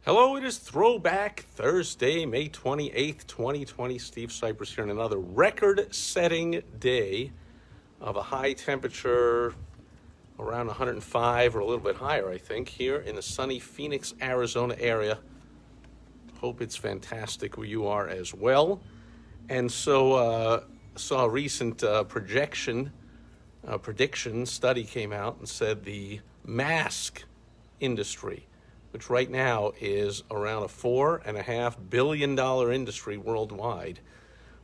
Hello, it is Throwback Thursday, May 28th, 2020. Steve Sipress here on another record-setting day of a high temperature around 105 or a little bit higher, I think, here in the sunny Phoenix, Arizona area. Hope it's fantastic where you are as well. And so saw a recent prediction study came out and said the mask industry, which right now is around a $4.5 billion industry worldwide,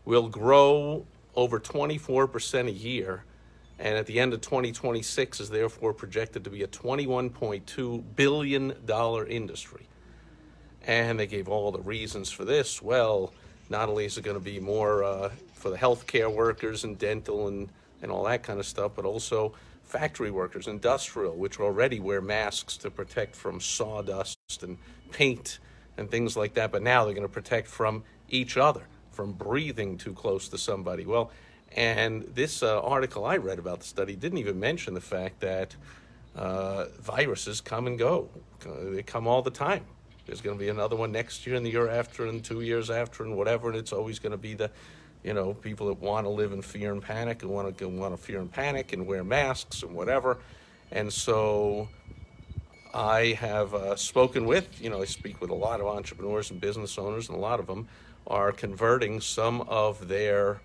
will grow over 24% a year, and at the end of 2026 is therefore projected to be a $21.2 billion industry. And they gave all the reasons for this. Well, not only is it going to be more for the healthcare workers and dental and all that kind of stuff, but also factory workers, industrial, which already wear masks to protect from sawdust and paint and things like that. But now they're going to protect from each other, from breathing too close to somebody. Well, and this article I read about the study didn't even mention the fact that viruses come and go. They come all the time. There's going to be another one next year and the year after and 2 years after and whatever, and it's always going to be the people that want to live in fear and panic and want to fear and panic and wear masks and whatever. And so I have spoken with, I speak with a lot of entrepreneurs and business owners, and a lot of them are converting some of their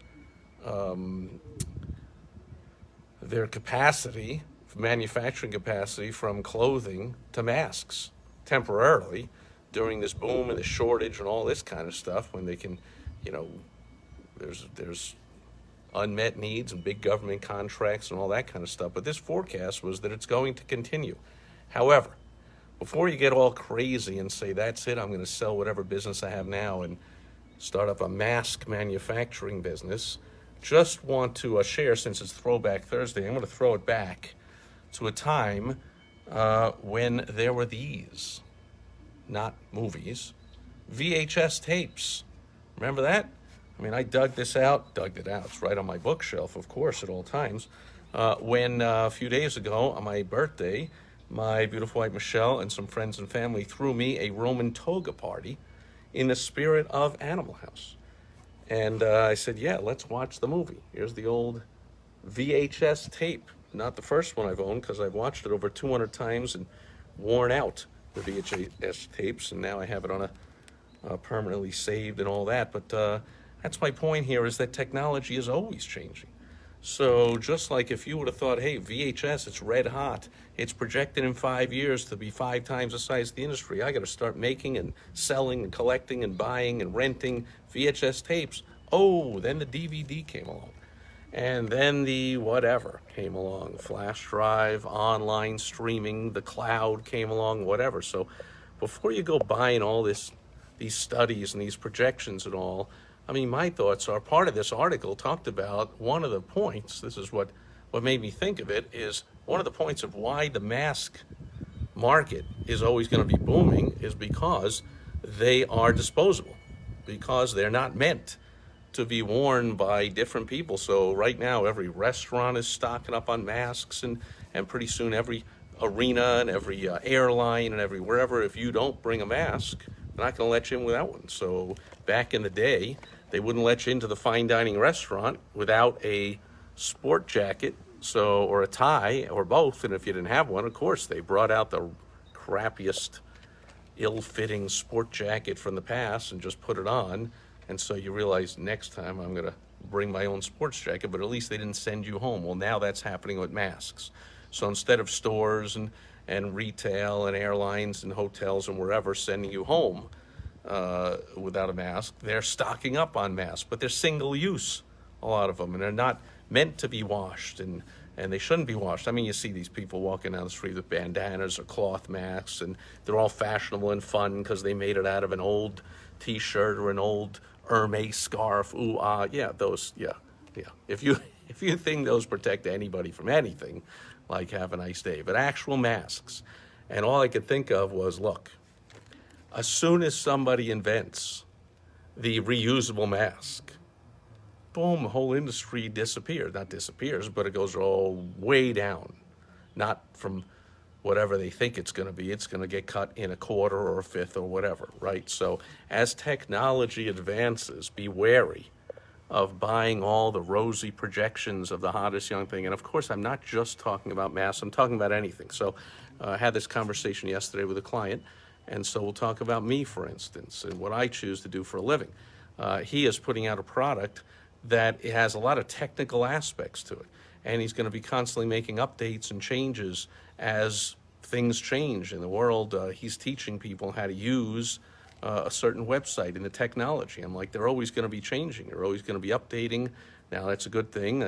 capacity, manufacturing capacity, from clothing to masks temporarily during this boom and the shortage and all this kind of stuff, when they can, there's unmet needs and big government contracts and all that kind of stuff. But this forecast was that it's going to continue. However, before you get all crazy and say, that's it, I'm going to sell whatever business I have now and start up a mask manufacturing business, just want to share, since it's Throwback Thursday, I'm going to throw it back to a time when there were these, not movies, VHS tapes. Remember that? I dug it out. It's right on my bookshelf, of course, at all times. When a few days ago, on my birthday, my beautiful wife Michelle and some friends and family threw me a Roman toga party in the spirit of Animal House. And I said, yeah, let's watch the movie. Here's the old VHS tape. Not the first one I've owned, because I've watched it over 200 times and worn out the VHS tapes, and now I have it on a permanently saved and all that. But that's my point here, is that technology is always changing. So just like if you would have thought, hey, VHS, it's red hot, it's projected in 5 years to be 5 times the size of the industry, I got to start making and selling and collecting and buying and renting VHS tapes. Oh, then the DVD came along. And then the whatever came along, flash drive, online streaming, the cloud came along, whatever. So before you go buying all these studies and these projections and all, my thoughts are, part of this article talked about one of the points, this is what made me think of it, is one of the points of why the mask market is always going to be booming is because they are disposable, because they're not meant to be worn by different people. So right now, every restaurant is stocking up on masks, and pretty soon every arena and every airline and every wherever, if you don't bring a mask, they're not going to let you in without one. So back in the day, they wouldn't let you into the fine dining restaurant without a sport jacket, or a tie, or both. And if you didn't have one, of course, they brought out the crappiest, ill-fitting sport jacket from the past and just put it on. And so you realize, next time I'm going to bring my own sports jacket, but at least they didn't send you home. Well, now that's happening with masks. So instead of stores and retail and airlines and hotels and wherever sending you home without a mask, they're stocking up on masks, but they're single use, a lot of them, and they're not meant to be washed, and they shouldn't be washed. You see these people walking down the street with bandanas or cloth masks, and they're all fashionable and fun because they made it out of an old t-shirt or an old Hermes scarf. Those. If you think those protect anybody from anything, like, have a nice day. But actual masks, and all I could think of was, look, as soon as somebody invents the reusable mask, boom, the whole industry disappears. Not disappears, but it goes all way down. Not from whatever they think it's going to get cut in a quarter or a fifth or whatever, right? So as technology advances, be wary of buying all the rosy projections of the hottest young thing. And of course, I'm not just talking about masks, I'm talking about anything. So I had this conversation yesterday with a client, and so we'll talk about me, for instance, and what I choose to do for a living. He is putting out a product that it has a lot of technical aspects to it, and he's going to be constantly making updates and changes as things change in the world. He's teaching people how to use a certain website and the technology. I'm like, they're always going to be changing. They're always going to be updating. Now that's a good thing.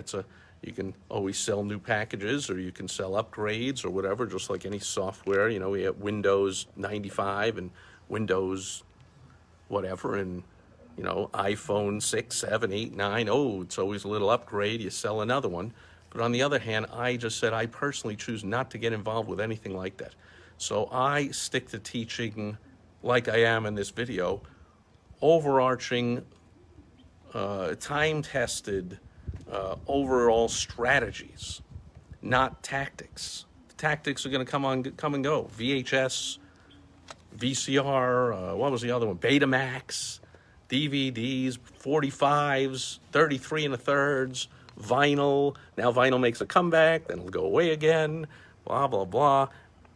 You can always sell new packages, or you can sell upgrades or whatever, just like any software. You know, we have Windows 95 and Windows whatever, and you know, iPhone 6, 7, 8, 9. Oh, it's always a little upgrade. You sell another one. But on the other hand, I just said I personally choose not to get involved with anything like that. So I stick to teaching, like I am in this video, overarching, time-tested, overall strategies, not tactics. The tactics are going to come and go. VHS, VCR, what was the other one? Betamax, DVDs, 45s, 33 1/3s, vinyl. Now vinyl makes a comeback, then it'll go away again, blah, blah, blah.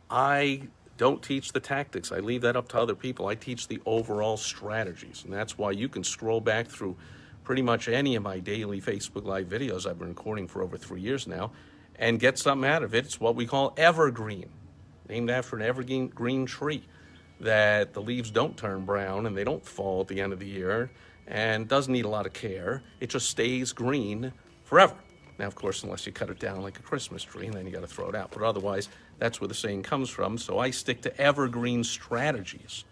I don't teach the tactics. I leave that up to other people. I teach the overall strategies. And that's why you can scroll back through pretty much any of my daily Facebook Live videos I've been recording for over 3 years now and get something out of it. It's what we call evergreen, named after an evergreen tree, that the leaves don't turn brown and they don't fall at the end of the year and doesn't need a lot of care. It just stays green forever. Now, of course, unless you cut it down like a Christmas tree, and then you got to throw it out. But otherwise, that's where the saying comes from. So I stick to evergreen strategies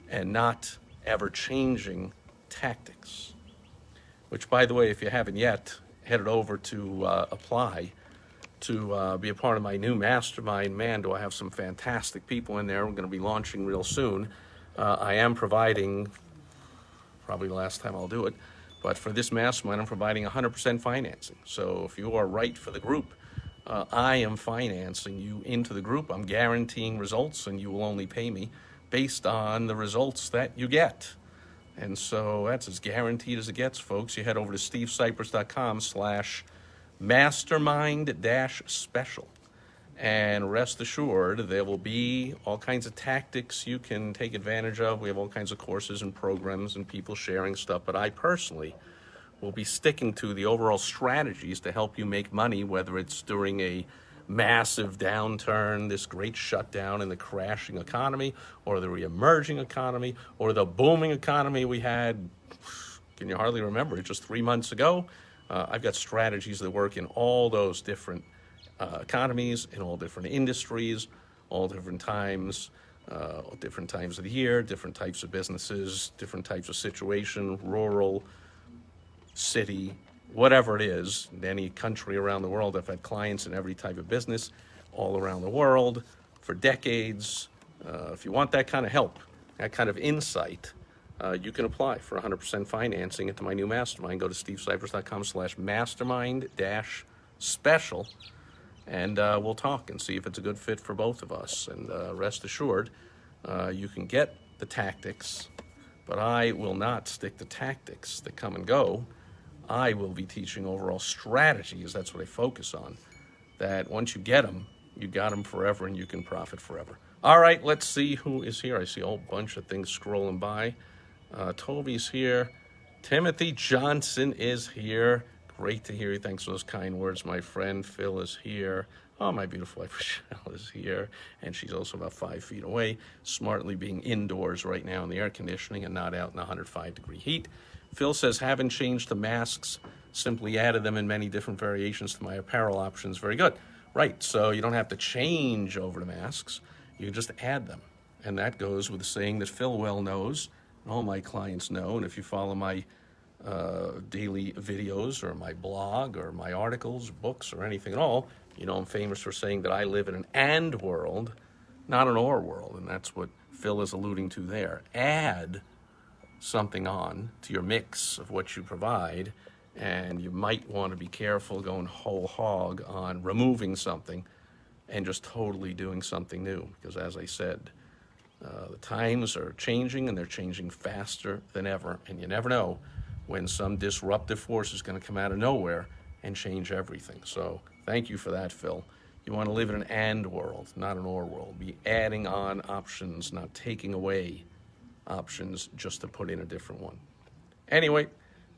and not ever-changing tactics. Which, by the way, if you haven't yet, headed over to apply to be a part of my new mastermind. Man, do I have some fantastic people in there. We're going to be launching real soon. I am providing, probably the last time I'll do it, but for this mastermind, I'm providing 100% financing. So if you are right for the group, I am financing you into the group. I'm guaranteeing results, and you will only pay me based on the results that you get. And so that's as guaranteed as it gets, folks. You head over to stevecypress.com/mastermind-special. And rest assured, there will be all kinds of tactics you can take advantage of. We have all kinds of courses and programs and people sharing stuff. But I personally will be sticking to the overall strategies to help you make money, whether it's during a massive downturn, this great shutdown in the crashing economy, or the re-emerging economy, or the booming economy we had, can you hardly remember it, just 3 months ago? I've got strategies that work in all those different economies, in all different industries, all different times of the year, different types of businesses, different types of situation, rural, city, whatever it is, in any country around the world. I've had clients in every type of business all around the world for decades. If you want that kind of help, that kind of insight, you can apply for 100% financing into my new mastermind. Go to stevecypress.com/mastermind-special, and we'll talk and see if it's a good fit for both of us. And rest assured, you can get the tactics, but I will not stick to tactics that come and go. I will be teaching overall strategies. That's what I focus on. That once you get them, you got them forever, and you can profit forever. All right, let's see who is here. I see a whole bunch of things scrolling by. Toby's here. Timothy Johnson is here. Great to hear you. Thanks for those kind words, my friend. Phil is here. Oh, my beautiful wife, Rochelle, is here. And she's also about 5 feet away, smartly being indoors right now in the air conditioning and not out in 105-degree heat. Phil says, haven't changed the masks, simply added them in many different variations to my apparel options. Very good. Right, so you don't have to change over the masks. You can just add them. And that goes with the saying that Phil well knows, and all my clients know. And if you follow my daily videos or my blog or my articles, books, or anything at all, you know I'm famous for saying that I live in an and world, not an or world. And that's what Phil is alluding to there. Add something on to your mix of what you provide, and you might want to be careful going whole hog on removing something and just totally doing something new. Because as I said, the times are changing, and they're changing faster than ever, and you never know when some disruptive force is going to come out of nowhere and change everything. So thank you for that, Phil. You want to live in an and world, not an or world. Be adding on options, not taking away options just to put in a different one. Anyway,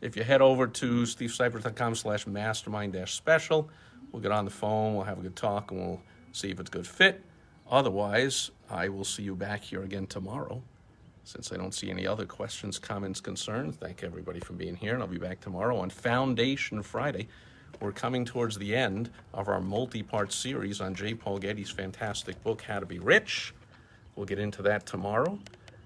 if you head over to stevesipress.com/mastermind-special, we'll get on the phone, we'll have a good talk, and we'll see if it's a good fit. Otherwise, I will see you back here again tomorrow. Since I don't see any other questions, comments, concerns, thank everybody for being here, and I'll be back tomorrow on Foundation Friday. We're coming towards the end of our multi-part series on J. Paul Getty's fantastic book, How to Be Rich. We'll get into that tomorrow.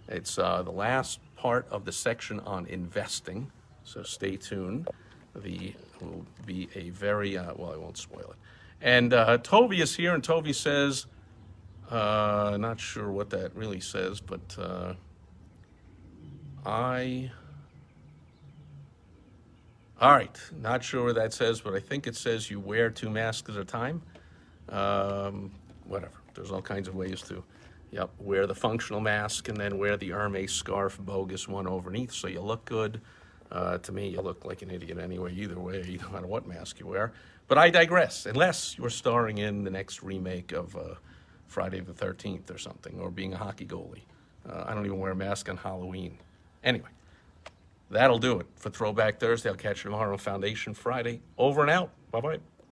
It's the last part of the section on investing, so stay tuned. Will be a very, well, I won't spoil it. And Toby is here, and Toby says, not sure what that really says, but all right, not sure what that says, but I think it says you wear 2 masks at a time. Whatever, there's all kinds of ways to, wear the functional mask and then wear the Hermes scarf bogus one underneath so you look good. To me, you look like an idiot anyway, either way, no matter what mask you wear. But I digress, unless you're starring in the next remake of Friday the 13th or something, or being a hockey goalie. I don't even wear a mask on Halloween. Anyway, that'll do it for Throwback Thursday. I'll catch you tomorrow on Foundation Friday. Over and out. Bye-bye.